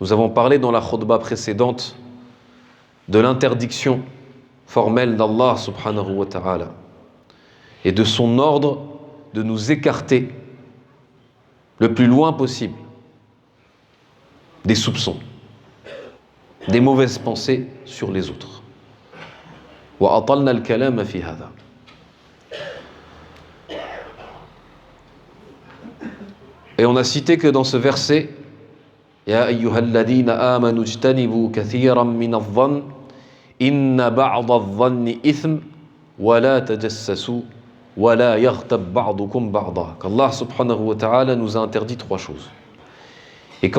Nous avons parlé dans la khutbah précédente de l'interdiction formelle d'Allah subhanahu wa ta'ala et de son ordre de nous écarter le plus loin possible des soupçons, des mauvaises pensées sur les autres. Wa atalna al-kalama fi hadha. Et on a cité que dans ce verset, Ya ayyuhalladhina amanu ijtanibu kathiran min adh-dhann inna ba'da adh-dhanni ithm wa la tajassasu wa la yaghtab ba'dukum ba'da. Qu'Allah subhanahu wa ta'ala nous a interdit trois choses. Et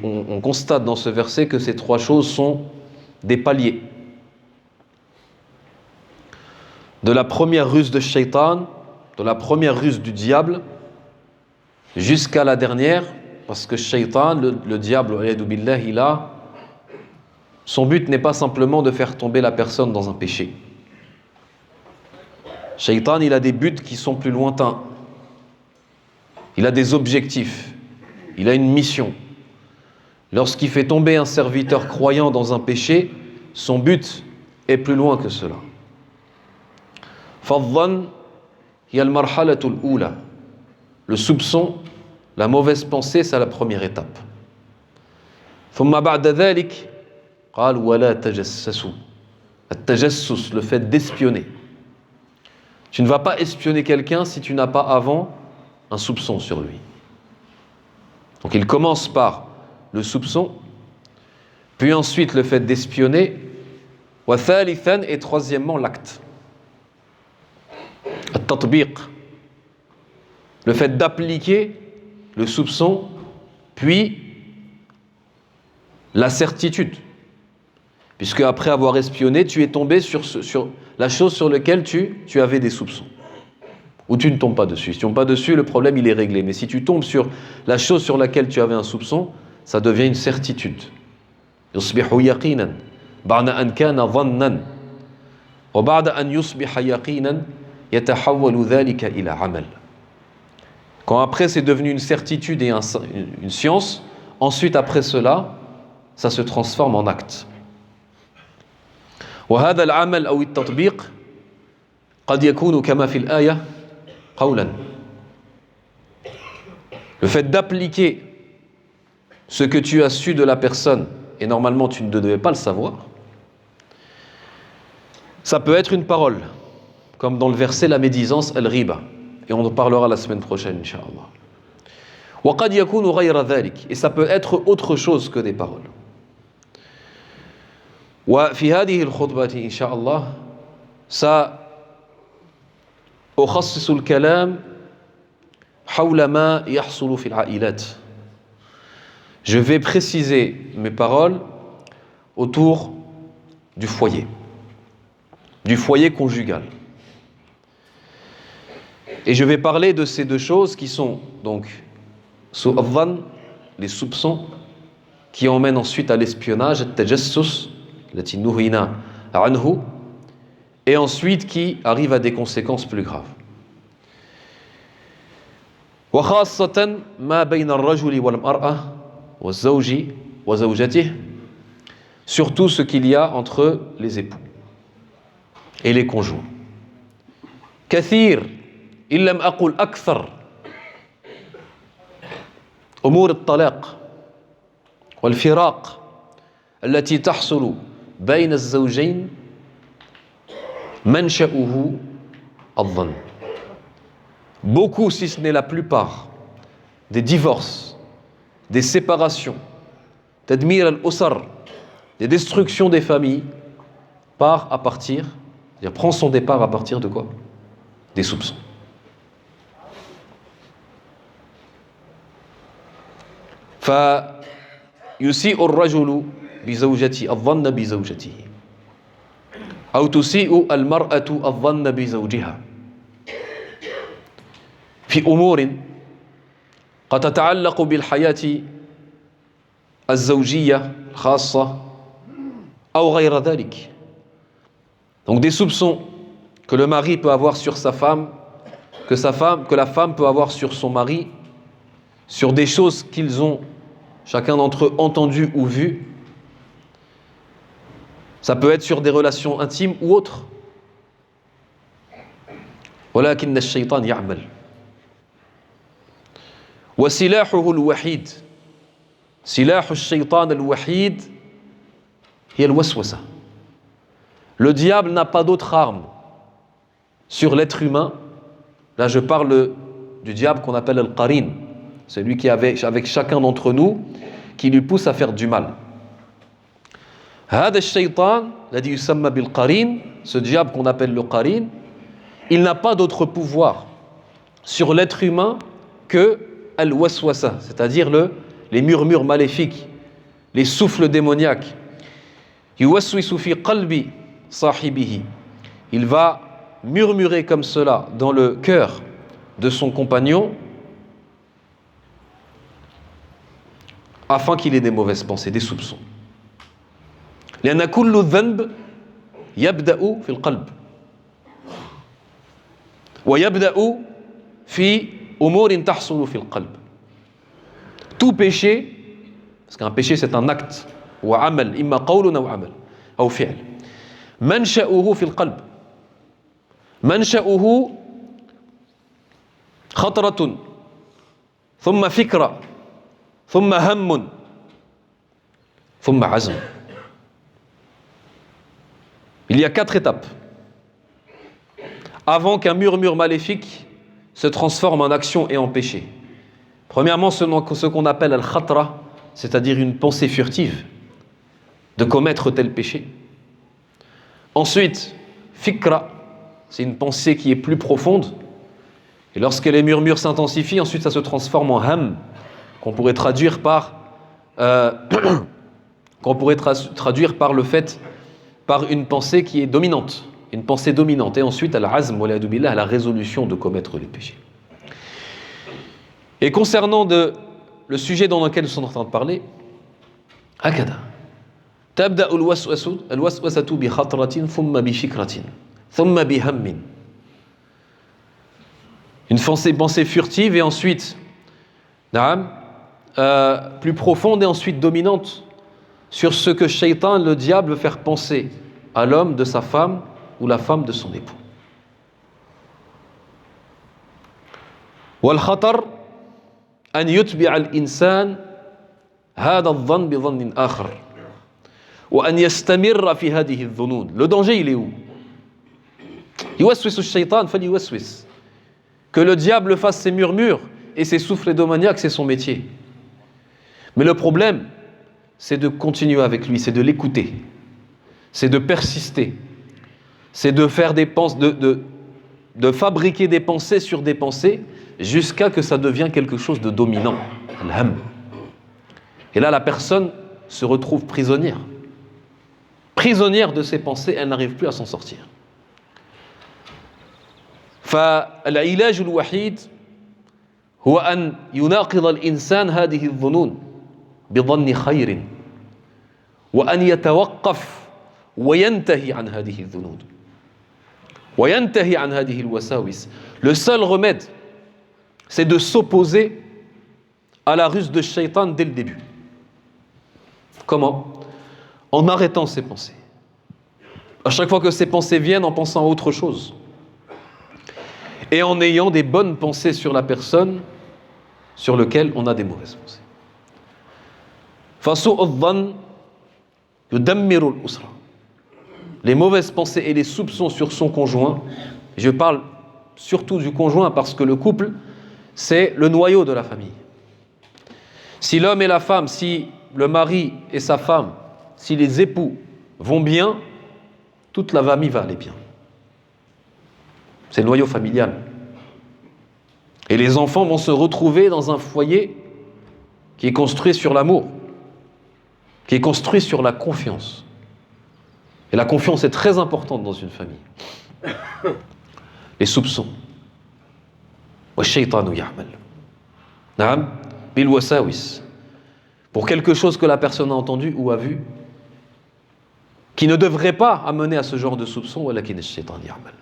on constate dans ce verset que ces trois choses sont des paliers. De la première ruse de Shaitan, de la première ruse du diable, jusqu'à la dernière, parce que Shaitan, le diable, son but n'est pas simplement de faire tomber la personne dans un péché. Shaitan, il a des buts qui sont plus lointains. Il a des objectifs. Il a une mission. Lorsqu'il fait tomber un serviteur croyant dans un péché, son but est plus loin que cela. فَالظَّنُّ هِيَ الْمَرْحَلَةُ الْأُولَى. Le soupçon, la mauvaise pensée, c'est la première étape. ثُمَّ بَعْدَ ذَلِكَ قال ولا تجسسوا. التجسس, le fait d'espionner. Tu ne vas pas espionner quelqu'un si tu n'as pas avant un soupçon sur lui. Donc il commence par le soupçon, puis ensuite le fait d'espionner, وثالثا, et troisièmement l'acte. التطبيق, le fait d'appliquer le soupçon, puis la certitude. Puisque après avoir espionné, tu es tombé sur la chose sur laquelle tu avais des soupçons. Ou tu ne tombes pas dessus. Si tu ne tombes pas dessus, le problème il est réglé. Mais si tu tombes sur la chose sur laquelle tu avais un soupçon, ça devient une certitude. يصبح يقينا بعد أن كان ظنا وبعد أن يصبح يقينا يتحول ذلك إلى عمل. Quand après c'est devenu une certitude et une science, ensuite après cela, ça se transforme en acte. وهذا العمل أو التطبيق قد يكون كما في الآية قولا. Le fait d'appliquer ce que tu as su de la personne, et normalement tu ne devais pas le savoir, ça peut être une parole, comme dans le verset la médisance al-riba, et on en parlera la semaine prochaine, Inch'Allah. وقد يكون غير ذلك, et ça peut être autre chose que des paroles. وفي هذه الخطبة إن شاء الله سأخصص الكلام حول ما يحصل في العائلات. Je vais préciser mes paroles autour du foyer conjugal. Et je vais parler de ces deux choses qui sont donc su'adhan, les soupçons, qui emmènent ensuite à l'espionnage, at-tajassus, التي نهينا عنه, et ensuite qui arrive à des conséquences plus graves. وخاصة ما بين الرجل والمرأة والزوج وزوجته, surtout ce qu'il y a entre les époux et les conjoints. كثير إن لم أقل أكثر أمور الطلاق والفراق التي تحصل بين الزوجين منشأه الظن. Beaucoup, si ce n'est la plupart, des divorces, des séparations, tadmir al-usar, des destructions des familles, prend son départ à partir de quoi? Des soupçons. فيسيء الرجل بزوجته الظن بزوجته أو تسيء المرأة الظن بزوجها في أمور قد تتعلق بالحياة الزوجية الخاصة أو غير ذلك. Donc des soupçons que le mari peut avoir sur sa femme, que la femme peut avoir sur son mari, sur des choses qu'ils ont chacun d'entre eux entendu ou vu. Ça peut être sur des relations intimes ou autres. ولكن الشيطان يعمل وسلاحه الوحيد سلاح الشيطان الوحيد هي الوسوسة. Le diable n'a pas d'autre arme sur l'être humain. Là, je parle du diable qu'on appelle Al-Qarin, celui qui est avec chacun d'entre nous, qui lui pousse à faire du mal. هذا الشيطان الذي يسمى بالقرين, ce diable qu'on appelle le Qarin, il n'a pas d'autre pouvoir sur l'être humain que Al-Waswasa, c'est-à-dire les murmures maléfiques, les souffles démoniaques. يوسوس في قلب صاحبه. Il va murmurer comme cela dans le cœur de son compagnon afin qu'il ait des mauvaises pensées, des soupçons. لأن كل ذنب يبدأ في القلب ويبدأ في أمور تحصل في القلب. Tout péché, parce qu'un péché c'est un acte ou عمل, إما قول أو عمل أو فعل, منشأه في القلب. منشأه خطرة ثم فكرة ثم هم ثم عزم. Il y a 4 étapes avant qu'un murmure maléfique se transforme en action et en péché. Premièrement, ce qu'on appelle al-khatra, c'est-à-dire une pensée furtive de commettre tel péché. Ensuite, fikra, c'est une pensée qui est plus profonde. Et lorsque les murmures s'intensifient, ensuite ça se transforme en ham, qu'on pourrait traduire par par une pensée qui est dominante, une pensée dominante. Et ensuite, al-azm, wal'iyadu billah, la résolution de commettre les péchés. Et concernant le sujet dans lequel nous sommes en train de parler, هكذا تبدأ الوسوسة بخطرة ثم بفكرة ثم بهم. Une pensée furtive et ensuite plus profonde et ensuite dominante sur ce que Shaitan, le diable, veut faire penser à l'homme de sa femme ou la femme de son époux. والخطر أن يتبع الإنسان هذا الظن بظن آخر وأن يستمر في هذه الظنون. Le danger, il est où? يوسوس الشيطان فليوسوس. Que le diable fasse ses murmures et ses souffles démoniaques, c'est son métier. Mais le problème, c'est de continuer avec lui, c'est de l'écouter, c'est de persister, c'est de faire des pensées, de fabriquer des pensées sur des pensées jusqu'à que ça devienne quelque chose de dominant. Al-ham. Et là, la personne se retrouve prisonnière de ses pensées, elle n'arrive plus à s'en sortir. فالعلاج الوحيد هو أن يناقض الإنسان هذه الظنون بظن خير وأن يتوقف وينتهي عن هذه الظنون وينتهي عن هذه الوساوس. Le seul remède, c'est de s'opposer à la ruse de Shaitan dès le début. Comment? En arrêtant ses pensées. À chaque fois que ces pensées viennent, en pensant à autre chose. Et en ayant des bonnes pensées sur la personne sur laquelle on a des mauvaises pensées. فَسُوءُ الظَّنِّ يُدَمِّرُ الْأُسْرَةَ. Les mauvaises pensées et les soupçons sur son conjoint, je parle surtout du conjoint parce que le couple, c'est le noyau de la famille. Si l'homme et la femme, si le mari et sa femme, si les époux vont bien, toute la famille va aller bien. C'est le noyau familial. Et les enfants vont se retrouver dans un foyer qui est construit sur l'amour, qui est construit sur la confiance. Et la confiance est très importante dans une famille. Les soupçons. وَالشَّيْطَانُ يَعْمَلُ نعم بِالْوَسَاوِسِ. Pour quelque chose que la personne a entendu ou a vu, qui ne devrait pas amener à ce genre de soupçon, وَلَكِنَّ الشَّيْطَانُ يَعْمَلُ.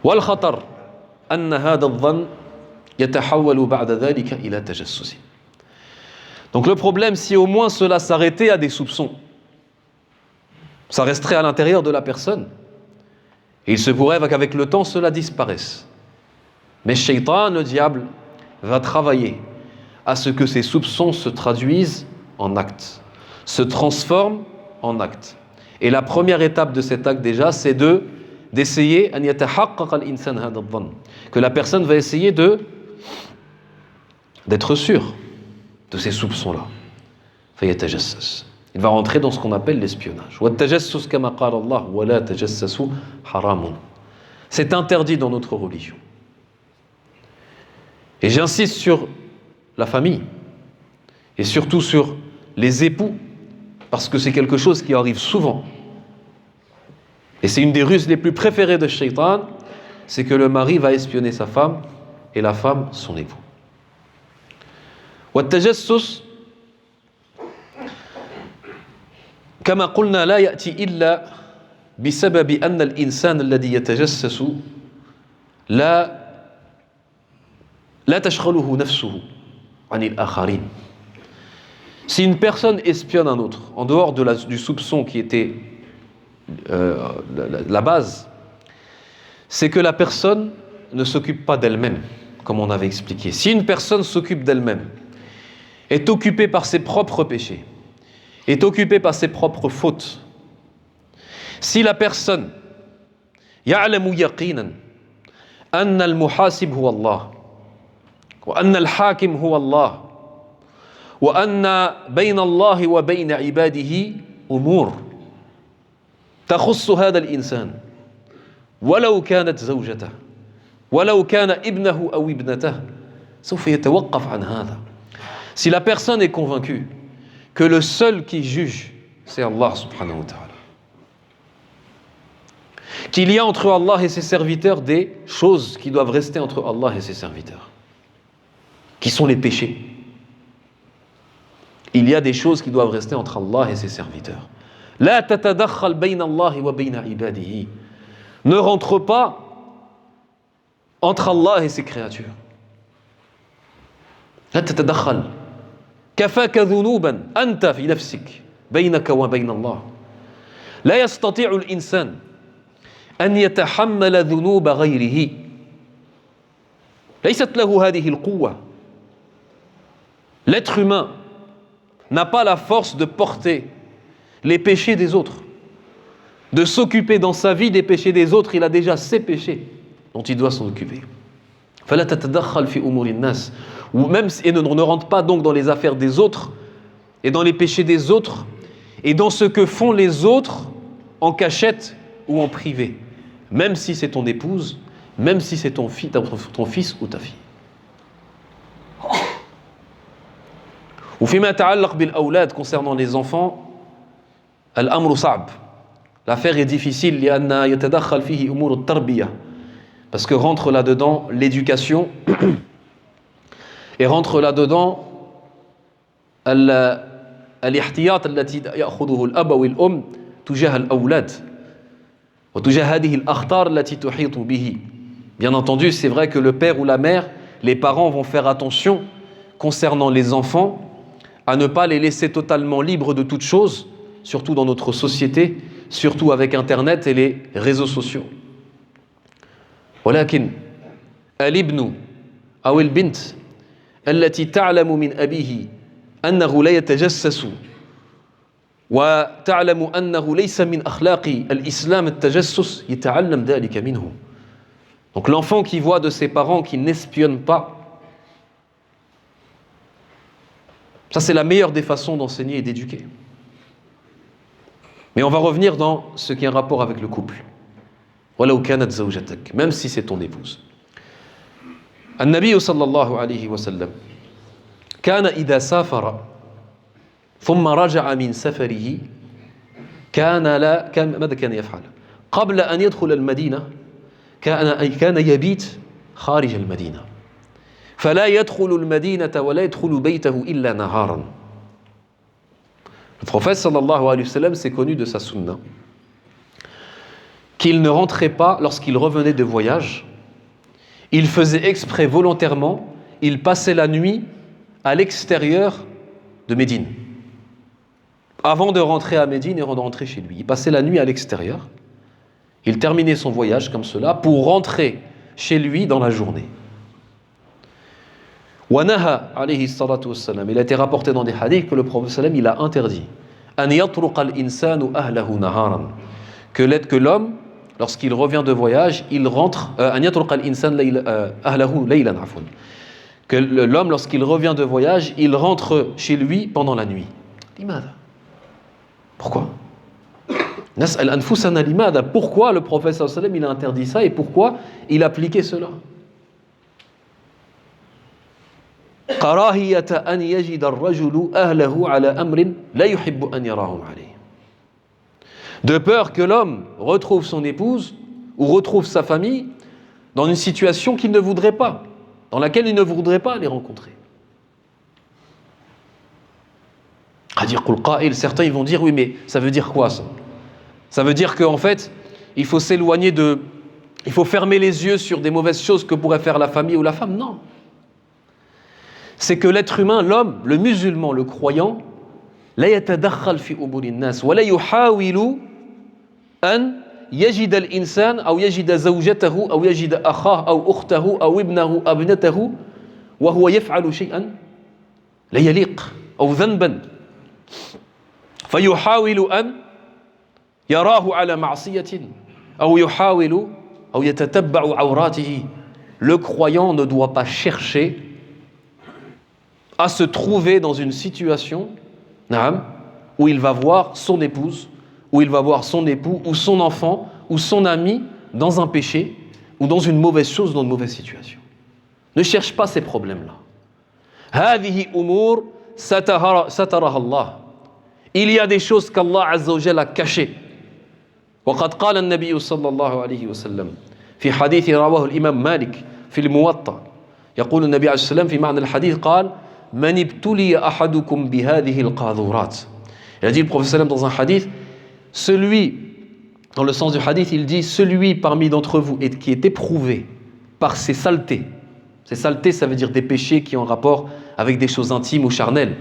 والخطر أن هذا الظن يتحول بعد ذلك إلى تجسس. Donc le problème, si au moins cela s'arrêtait à des soupçons, ça resterait à l'intérieur de la personne. Et il se pourrait qu'avec le temps, cela disparaisse. Mais Shaitan, le diable, va travailler à ce que ces soupçons se traduisent en actes, se transforment en actes. Et la première étape de cet acte déjà, c'est d'essayer que la personne va essayer d'être sûr de ces soupçons-là. Il va rentrer dans ce qu'on appelle l'espionnage. C'est interdit dans notre religion. Et j'insiste sur la famille et surtout sur les époux, parce que c'est quelque chose qui arrive souvent. Et c'est une des ruses les plus préférées de Shaitan, c'est que le mari va espionner sa femme et la femme son époux. والتجسس كما قلنا لا يأتي إلا بسبب أن الإنسان الذي يتجسس لا تشغله نفسه عن الآخرين. Si une personne espionne un autre, en dehors du soupçon qui était la base, c'est que la personne ne s'occupe pas d'elle-même, comme on avait expliqué. Si une personne s'occupe d'elle-même, est occupée par ses propres péchés, est occupée par ses propres fautes, si la personne يعلم يقينا أن المحاسب هو الله وأن الحاكم هو الله وأن بين الله وبين عباده أمور تخص هذا الإنسان ولو كانت زوجته ولو كان ابنه أو ابنته سوف يتوقف عن هذا. Si la personne est convaincue que le seul qui juge, c'est Allah subhanahu wa ta'ala, qu'il y a entre Allah et ses serviteurs des choses qui doivent rester entre Allah et ses serviteurs, qui sont les péchés. Il y a des choses qui doivent rester entre Allah et ses serviteurs. La tatadakhal bayna Allah wa bayna ibadihi. Ne rentre pas entre Allah et ses créatures. La tatadakhal. كفاك ذنوبا أنت في نفسك بينك وبين الله لا يستطيع الإنسان أن يتحمل ذنوب غيره ليست له هذه القوة. L'être humain n'a pas la force de porter les péchés des autres, de s'occuper dans sa vie des péchés des autres. Il a déjà ses péchés dont il doit s'en occuper. فلا تتدخل في أمور الناس. Ou même, et ne rentre pas donc dans les affaires des autres et dans les péchés des autres et dans ce que font les autres en cachette ou en privé, même si c'est ton épouse, même si c'est ton fils ou ta fille. وفيما يتعلق بالأولاد, concernant les enfants, الأمر صعب. L'affaire est difficile لأن يتدخل فيه أمور التربية, parce que rentre là-dedans l'éducation et rentre là-dedans الاحتياط التي يأخذه الأب والأم تجاه الأولاد وتجاه هذه الأخطار التي تحيط به. Bien entendu, c'est vrai que le père ou la mère, les parents vont faire attention concernant les enfants à ne pas les laisser totalement libres de toute chose, surtout dans notre société, surtout avec Internet et les réseaux sociaux. ولكن الابن أو البنت التي تعلم من أبيه أنه لا يتجسس وتعلم أنه ليس من أخلاق الإسلام التجسس يتعلم ذلك منه. Donc l'enfant qui voit de ses parents qui n'espionnent pas, ça c'est la meilleure des façons d'enseigner et d'éduquer. Mais on va revenir dans ce qui a un rapport avec le couple. ولو كانت زوجتك, même si c'est ton épouse. النبي صلى الله عليه وسلم كان إذا سافر ثم رجع من سفره ماذا كان يفعل؟ قبل أن يدخل المدينة كان يبيت خارج المدينة فلا يدخل المدينة ولا يدخل بيته إلا نهارا. Le prophète sallallahu alayhi wa sallam s'est connu de sa sunna qu'il ne rentrait pas lorsqu'il revenait de voyage. Il faisait exprès volontairement, il passait la nuit à l'extérieur de Médine. Avant de rentrer à Médine et de rentrer chez lui. Il passait la nuit à l'extérieur. Il terminait son voyage comme cela pour rentrer chez lui dans la journée. Wanaha alayhi salatu wassalam. Il a été rapporté dans des hadiths que le prophète sallam il a interdit an yatruqa al-insanu ahlahu naharan, que l'homme lorsqu'il revient de voyage, il rentre an yatruqa al-insan ahlahu laylan afwan. Que l'homme lorsqu'il revient de voyage, il rentre chez lui pendant la nuit. Limada. Pourquoi? Nas'al anfusana limada. Pourquoi le prophète sallallahu alayhi wa sallam il a interdit ça et pourquoi il appliquait cela? كراهية أن يجد الرجل أهله على أمر لا يحب أن يراهم عليه. De peur que l'homme retrouve son épouse ou retrouve sa famille dans une situation qu'il ne voudrait pas, dans laquelle il ne voudrait pas les rencontrer. Certains ils vont dire oui mais ça veut dire quoi ça? Ça veut dire qu'en fait il faut s'éloigner il faut fermer les yeux sur des mauvaises choses que pourrait faire la famille ou la femme. Non. C'est que l'être humain, l'homme, le musulman, le croyant, لا يتدخل في أمور الناس ولا يحاول أن يجد الإنسان أو يجد زوجته أو يجد أخاه أو أخته أو ابنه أو ابنته وهو يفعل شيئا لا يليق أو ذنبا فيحاول أن يراه على معصية أو يحاول أو يتتبع عوراته. Le croyant ne doit pas chercher à se trouver dans une situation où il va voir son épouse, où il va voir son époux, ou son enfant, ou son ami dans un péché, ou dans une mauvaise chose, dans une mauvaise situation. Ne cherche pas ces problèmes-là. هذه أمور سترها الله. Il y a des choses qu'Allah Azza wa Jalla a cachées. وقد قال النبي صلى الله عليه وسلم في حديث رواه الإمام مالك في الموطأ يقول النبي عليه السلام في معنى الحديث قال من ابتلي أحدكم بهذه القاذورات. Il a dit le prophète dans un hadith, dans le sens du hadith, il dit celui parmi d'entre vous qui est éprouvé par ces saletés. Ces saletés, ça veut dire des péchés qui ont rapport avec des choses intimes ou charnelles.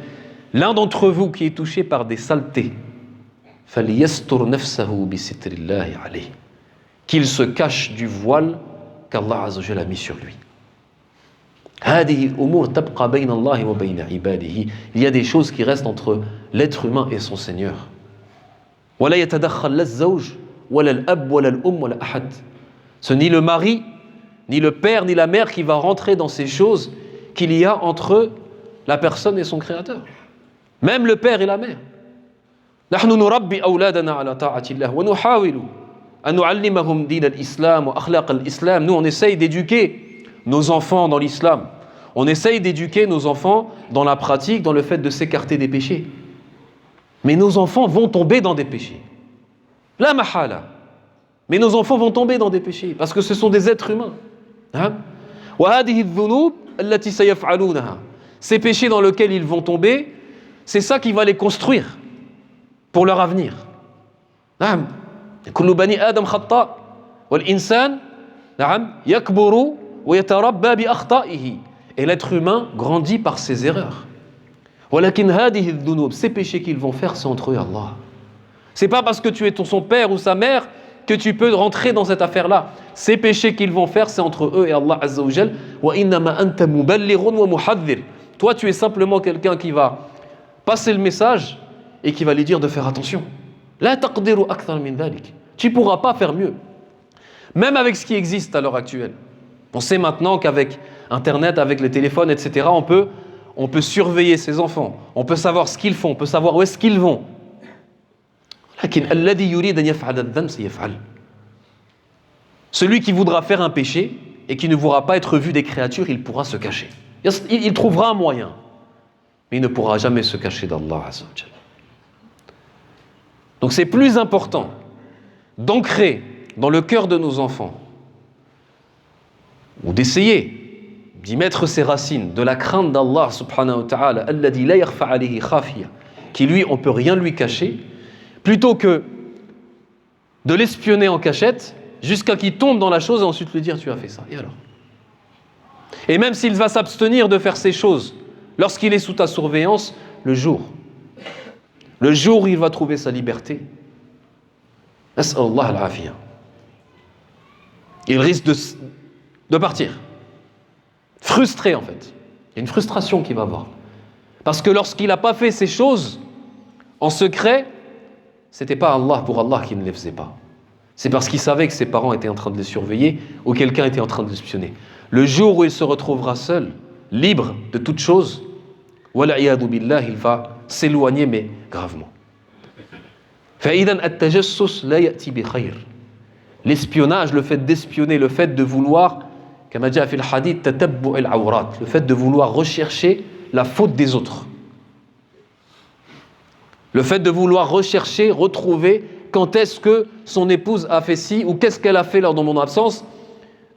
L'un d'entre vous qui est touché par des saletés, فَلْيَسْتُرْ نَفْسَهُ بِسِتْرِ اللَّهِ عَلَيْهِ, qu'il se cache du voile qu'Allah Azza wa Jalla a mis sur lui. هذه الأمور تبقى بين الله وبين عباده. Il y a des choses qui restent entre l'être humain et son Seigneur. ولا يتدخل لا الزوج ولا الأب ولا الأم ولا أحد. Ce n'est ni le mari, ni le père, ni la mère qui va rentrer dans ces choses qu'il y a entre la personne et son Créateur. Même le père et la mère. نحن نربي أولادنا على طاعة الله ونحاول أن نعلمهم دين الإسلام وأخلاق الإسلام. Nous on essaye d'éduquer nos enfants dans l'islam. On essaye d'éduquer nos enfants dans la pratique, dans le fait de s'écarter des péchés. Mais nos enfants vont tomber dans des péchés. La mahala. Mais nos enfants vont tomber dans des péchés parce que ce sont des êtres humains. Ces péchés dans lesquels ils vont tomber, c'est ça qui va les construire pour leur avenir. كل بني آدم خطاء والإنسان يكبر ويتربى بأخطائه. Et l'être humain grandit par ses erreurs. ولكن هذه الذنوب, ces péchés qu'ils vont faire, c'est entre eux et Allah. C'est pas parce que tu es son père ou sa mère que tu peux rentrer dans cette affaire-là. Ces péchés qu'ils vont faire, c'est entre eux et Allah Azza wa Jal. وإنما أنت مبلغ ومحذر. Toi, tu es simplement quelqu'un qui va passer le message et qui va lui dire de faire attention. لا تقدر أكثر من ذلك. Tu ne pourras pas faire mieux. Même avec ce qui existe à l'heure actuelle. On sait maintenant qu'avec Internet, avec les téléphones, etc., on peut surveiller ses enfants. On peut savoir ce qu'ils font, on peut savoir où est-ce qu'ils vont. Celui qui voudra faire un péché et qui ne voudra pas être vu des créatures, il pourra se cacher. Il trouvera un moyen, mais il ne pourra jamais se cacher d'Allah Azza wa Jalla. Donc c'est plus important d'ancrer dans le cœur de nos enfants, ou d'essayer d'y mettre ses racines, de la crainte d'Allah subhanahu wa ta'ala, alladhi la yakhfa alayhi khafiya, qui lui, on ne peut rien lui cacher, plutôt que de l'espionner en cachette, jusqu'à qu'il tombe dans la chose et ensuite lui dire tu as fait ça. Et alors ? Et même s'il va s'abstenir de faire ces choses lorsqu'il est sous ta surveillance, le jour. Le jour où il va trouver sa liberté. Nas'Allah al-afiyah. Il risque de partir. Frustré en fait. Il y a une frustration qu'il va avoir. Parce que lorsqu'il n'a pas fait ces choses en secret, c'était pas pour Allah qu'il ne les faisait pas. C'est parce qu'il savait que ses parents étaient en train de les surveiller ou quelqu'un était en train de l'espionner. Le jour où il se retrouvera seul, libre de toute chose, wala'iyadu billah, il va s'éloigner, mais gravement. فَإِذًا التَّجَسُّسُ لَا يَأْتِي بِخَيْرٍ. L'espionnage, le fait d'espionner, le fait de vouloir, comme a dit في الحديث, تتبع العورات, le fait de vouloir rechercher la faute des autres. Le fait de vouloir rechercher, retrouver quand est-ce que son épouse a fait ci ou qu'est-ce qu'elle a fait lors de mon absence.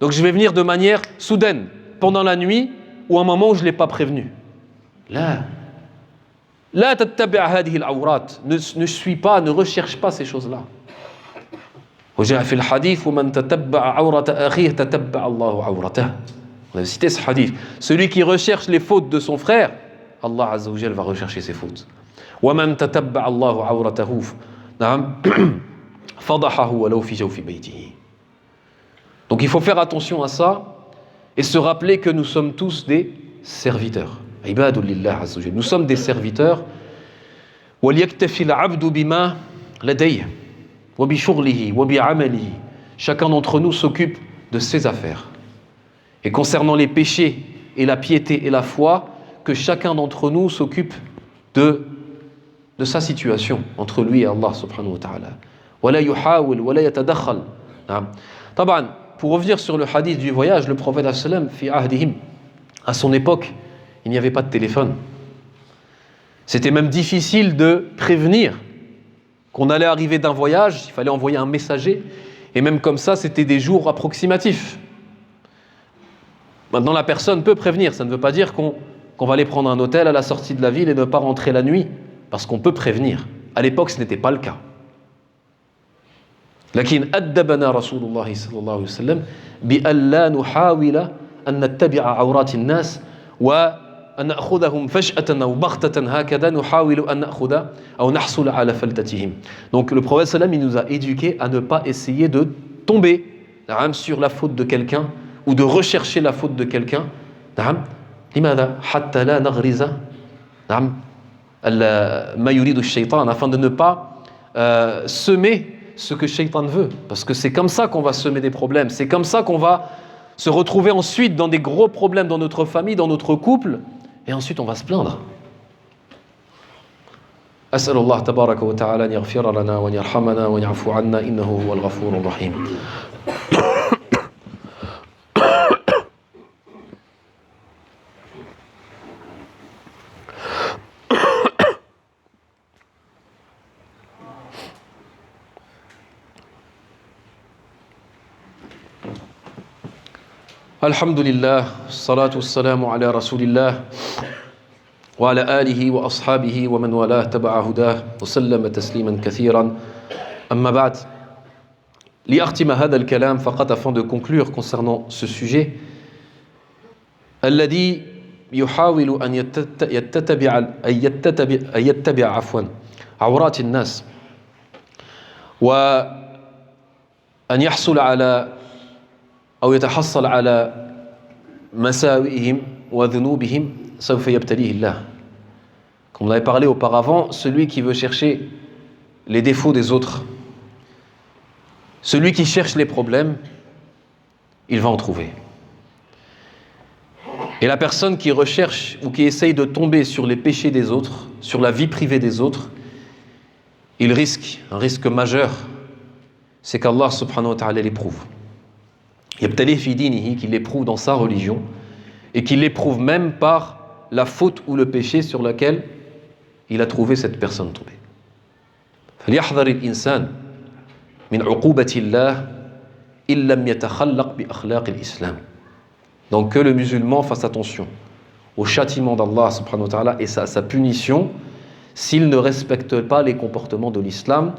Donc je vais venir de manière soudaine, pendant la nuit ou un moment où je ne l'ai pas prévenu. Là, تتبع هذه العورات, ne suis pas, ne recherche pas ces choses-là. وجاء في الحديث ومن تتبع عورة أخيه تتبع الله عورته. On a cité ce hadith. Celui qui recherche les fautes de son frère, Allah Azza wa Jal va rechercher ses fautes. ومن تتبع الله عورته نعم فضحه ولو في جوف بيته. Donc il faut faire attention à ça et se rappeler que nous sommes tous des serviteurs. عباد لله عز وجل. Nous sommes des serviteurs. وليكتفي العبد بما لديه وبشغله وبعمله. Chacun d'entre nous s'occupe de ses affaires. Et concernant les péchés et la piété et la foi, que chacun d'entre nous s'occupe de sa situation entre lui et Allah subhanahu wa ta'ala. ولا يحاول ولا يتدخل. طبعا, pour revenir sur le hadith du voyage, le prophète sallam fi ahdihim, à son époque, il n'y avait pas de téléphone. C'était même difficile de prévenir qu'on allait arriver d'un voyage, il fallait envoyer un messager, et même comme ça, c'était des jours approximatifs. Maintenant, la personne peut prévenir, ça ne veut pas dire qu'on va aller prendre un hôtel à la sortie de la ville et ne pas rentrer la nuit, parce qu'on peut prévenir. À l'époque, ce n'était pas le cas. لكن أدبنا رسول الله صلى الله عليه وسلم بأن لا نحاول أن نتبع عورات الناس وأن نأخذهم فجأة أو بغتة هكذا نحاول أن نأخذ أو نحصل على فلتتهم. Donc le prophète sallam, il nous a éduqués à ne pas essayer de tomber sur la faute de quelqu'un ou de rechercher la faute de quelqu'un. لماذا حتى لا نغرز ما يريد الشيطان, afin de ne pas semer ce que Shaitan veut, parce que c'est comme ça qu'on va semer des problèmes, c'est comme ça qu'on va se retrouver ensuite dans des gros problèmes dans notre famille, dans notre couple, et ensuite on va se plaindre. أسأل الله تبارك وتعالى أن يغفر لنا وأن يرحمنا وأن يعفو عنا إنه هو الغفور الرحيم. الحمد لله الصلاة والسلام على رسول الله وعلى آله وأصحابه ومن والاه تبع هداه وسلم تسليما كثيرا أما بعد لأختم هذا الكلام فقط afin de conclure concernant ce sujet الذي يحاول أن يتبع عورات الناس وأن يحصل على أو يتحصل على مساوئهم وذنوبهم سوف يبتليه الله. Comme on avait parlé auparavant, celui qui veut chercher les défauts des autres, celui qui cherche les problèmes, il va en trouver. Et la personne qui recherche ou qui essaye de tomber sur les péchés des autres, sur la vie privée des autres, il risque, un risque majeur, c'est qu'Allah subhanahu wa ta'ala l'éprouve. Yabtalih fi dinihi, qu'il l'éprouve dans sa religion, et qu'il l'éprouve même par la faute ou le péché sur lequel il a trouvé cette personne tombée. فليحذر الإنسان من عقوبة الله إن لم يتخلق بأخلاق الإسلام. Donc que le musulman fasse attention au châtiment d'Allah subhanahu wa ta'ala et sa punition s'il ne respecte pas les comportements de l'islam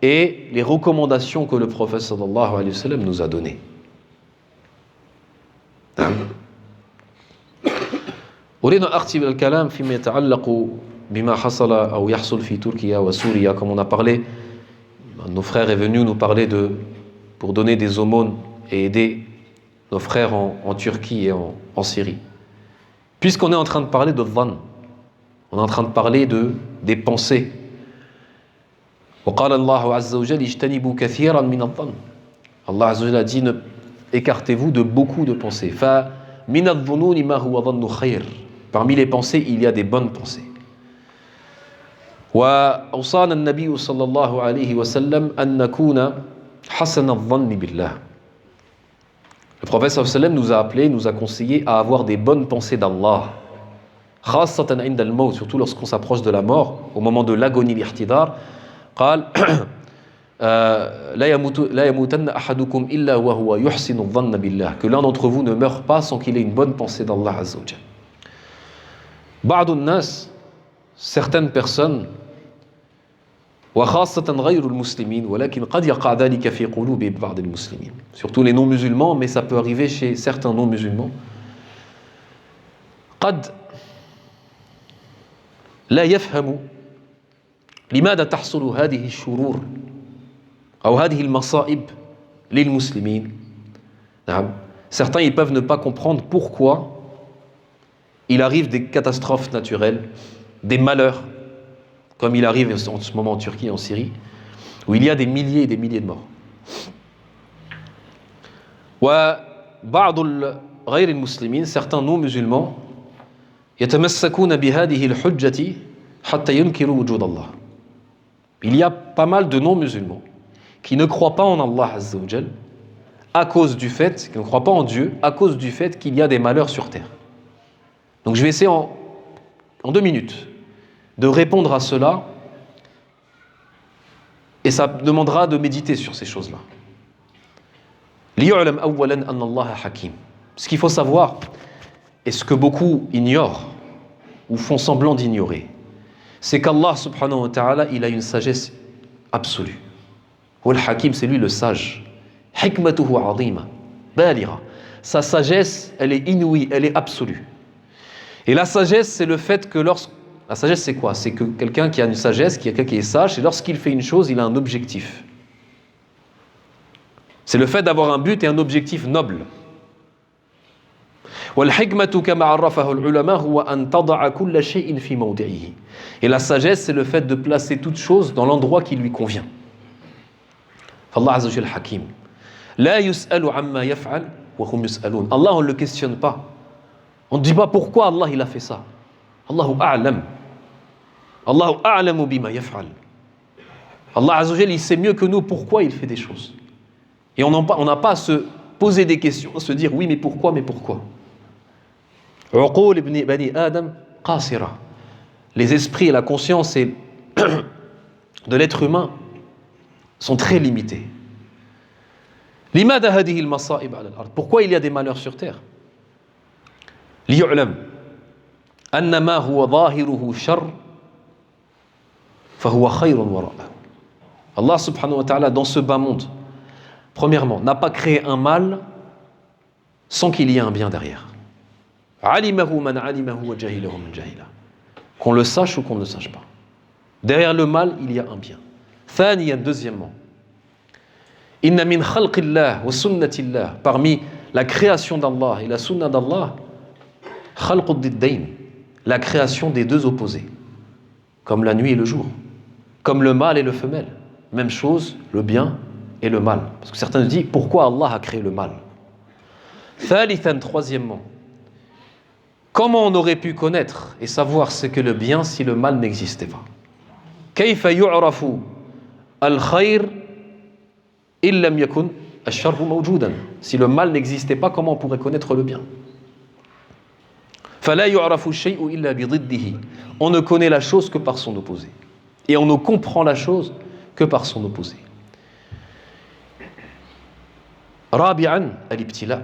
et les recommandations que le prophète sallallahu alayhi wa sallam nous a données. أريد أن أختم الكلام فيما يتعلق bima hasala ou yahsul fi Turkiya ou Souria, comme on a parlé, nos frères est venu nous parler pour donner des aumônes et aider nos frères en Turquie et en Syrie. Puisqu'on est en train de parler de dhann, on est en train de parler des pensées. وقال الله عز وجل اجتنبوا كثيرا من الظن. Allah Azza wa Jalla a dit écartez-vous de beaucoup de pensées. فمن الظنون ما هو ظن خير. Parmi les pensées, il y a des bonnes pensées. وأوصانا النبي صلى الله عليه وسلم أن نكون حسن الظن بالله. Le prophète sallallahu alayhi wa sallam nous a appelé, nous a conseillé à avoir des bonnes pensées d'Allah. خاصة عند الموت, surtout lorsqu'on s'approche de la mort, au moment de l'agonie, l'ihtidar. قال لا يموتن أحدكم إلا وهو يحسن الظن بالله. Que l'un d'entre vous ne meure pas sans qu'il ait une bonne pensée d'Allah Azza wa Jalla. بعض الناس, certaines personnes, وخاصة غير المسلمين ولكن قد يقع ذلك في قلوب بعض المسلمين, surtout les non-musulmans, mais ça peut arriver chez certains non-musulmans, قد لا يفهم لماذا تحصل هذه الشرور أو هذه المصائب للمسلمين. Certains ils peuvent ne pas comprendre pourquoi il arrive des catastrophes naturelles, des malheurs, comme il arrive en ce moment en Turquie et en Syrie, où il y a des milliers et des milliers de morts. وبعض غير المسلمين, certains non-musulmans, يتمسكون بهذه الحجة حتى ينكروا وجود الله. Il y a pas mal de non-musulmans qui ne croient pas en Allah Azza wa Jal à cause du fait, qui ne croient pas en Dieu, à cause du fait qu'il y a des malheurs sur terre. Donc je vais essayer en 2 minutes de répondre à cela, et ça demandera de méditer sur ces choses-là. لِيُعْلَمْ أَوَّلًا أَنَّ اللَّهَ حَكِيمٌ. Ce qu'il faut savoir, et ce que beaucoup ignorent ou font semblant d'ignorer, c'est qu'Allah subhanahu wa ta'ala, il a une sagesse absolue. Wa al-Hakim, c'est lui le sage. Hikmatuhu 'azima, balira. Sa sagesse, elle est inouïe, elle est absolue. Et la sagesse, c'est le fait que la sagesse, c'est quoi? C'est que quelqu'un qui a une sagesse, quelqu'un qui est sage, et lorsqu'il fait une chose, il a un objectif. C'est le fait d'avoir un but et un objectif noble. Et la sagesse, c'est le fait de placer toute chose dans l'endroit qui lui convient. Allah Azza wa Jalla Hakim. La yus'alu amma yaf'al wa hum yus'alun. Allah, on ne le questionne pas. On ne dit pas pourquoi Allah il a fait ça. Allahu a'lam. Allahu a'lamu bima yaf'al. Allah Azza wa Jalla, il sait mieux que nous pourquoi il fait des choses. Et on n'a pas à se poser des questions, à se dire oui, mais pourquoi? Uqul ibn bani Adam qasira. Les esprits et la conscience de l'être humain sont très limités. Limada hadihi al-masa'ib 'ala al-ard. Pourquoi il y a des malheurs sur terre? Liyu'lam anna ma huwa zahiruhu sharr fa huwa khayrun wara'ahu. Allah subhanahu wa ta'ala, dans ce bas monde, premièrement, n'a pas créé un mal sans qu'il y ait un bien derrière. Alimahu man alimahu wa jahilahu man jahila. Qu'on le sache ou qu'on ne le sache pas. Derrière le mal, il y a un bien. Thaniyan, deuxièmement, inna min khalqillah wa sunnatillah, parmi la création d'Allah et la sunna d'Allah, khalqud diddayn, la création des deux opposés, comme la nuit et le jour, comme le mâle et le femelle. Même chose, le bien et le mal. Parce que certains se disent, pourquoi Allah a créé le mal? Thalithan, troisièmement, comment on aurait pu connaître et savoir ce que le bien si le mal n'existait pas? Kayfa yu'rafu al-khayr illam yakun ash-sharru mawjudan. Si le mal n'existait pas, comment on pourrait connaître le bien? Fala yu'rafu shay'u illa bi diddihi. On ne connaît la chose que par son opposé. Et on ne comprend la chose que par son opposé. Rabi'an al-ibtila.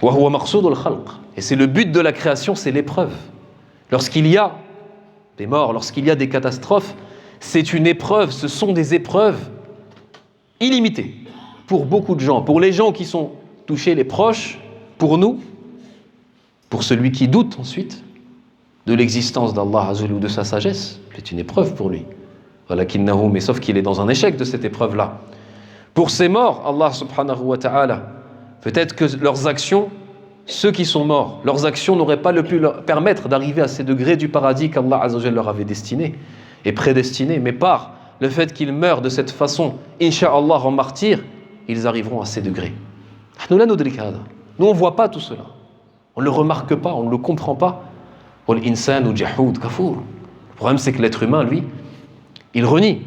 Wa huwa maqsoud al-khalq. Et c'est le but de la création, c'est l'épreuve. Lorsqu'il y a des morts, lorsqu'il y a des catastrophes, c'est une épreuve, ce sont des épreuves illimitées pour beaucoup de gens, pour les gens qui sont touchés, les proches, pour nous, pour celui qui doute ensuite, de l'existence d'Allah Azza wa Jalla ou de sa sagesse, c'est une épreuve pour lui. Mais sauf qu'il est dans un échec de cette épreuve-là. Pour ces morts, Allah subhanahu wa ta'ala, peut-être que leurs actions, ceux qui sont morts, leurs actions n'auraient pas pu leur permettre d'arriver à ces degrés du paradis qu'Allah Azza wa Jalla leur avait destiné et prédestiné, mais par le fait qu'ils meurent de cette façon, Inch'Allah en martyrs, ils arriveront à ces degrés. Nous on ne voit pas tout cela. On ne le remarque pas, on ne le comprend pas. Le problème, c'est que l'être humain, lui, il renie.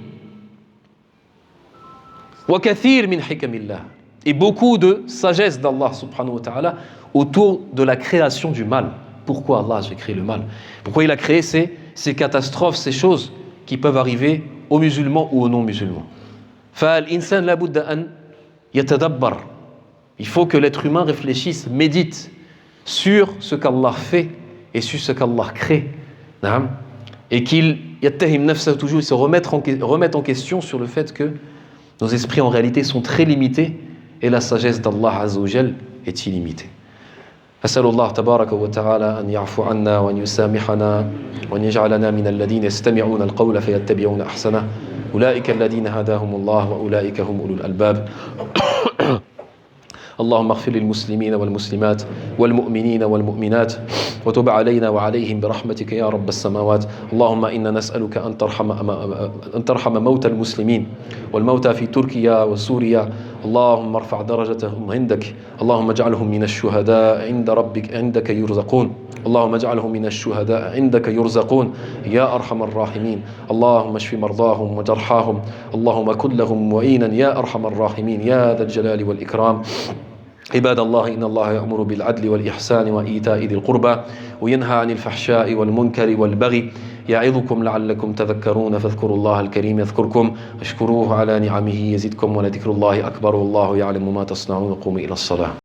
Et beaucoup de sagesse d'Allah subhanahu wa ta'ala autour de la création du mal. Pourquoi Allah a créé le mal? Pourquoi il a créé ces catastrophes, ces choses qui peuvent arriver aux musulmans ou aux non-musulmans? Il faut que l'être humain réfléchisse, médite sur ce qu'Allah fait et sur ce qu'Allah crée. Et qu'il se remette en question sur le fait que nos esprits en réalité sont très limités et la sagesse d'Allah Azza wa Jal est illimitée. أسأل الله تبارك وتعالى أن يعفو عنا وأن يسامحنا وأن يجعلنا من الذين يستمعون القول فيتبعون أحسنه أولئك الذين هداهم الله وأولئك هم أولو الألباب اللهم اغفر للمسلمين والمسلمات والمؤمنين والمؤمنات وتب علينا وعليهم برحمتك يا رب السماوات اللهم إنا نسألك أن ترحم موتى المسلمين والموتى في تركيا وسوريا اللهم ارفع درجتهم عندك اللهم اجعلهم من الشهداء عند ربك عندك يرزقون اللهم اجعلهم من الشهداء عندك يرزقون يا أرحم الراحمين اللهم اشف مرضاهم وجرحاهم اللهم كن لهم معينا يا أرحم الراحمين يا ذا الجلال والإكرام عباد الله إن الله يأمر بالعدل والإحسان وإيتاء ذي القربى وينهى عن الفحشاء والمنكر والبغي يعظكم لعلكم تذكرون فاذكروا الله الكريم يذكركم واشكروه على نعمه يزدكم ولذكر الله أكبر والله يعلم ما تصنعون قوموا إلى الصلاة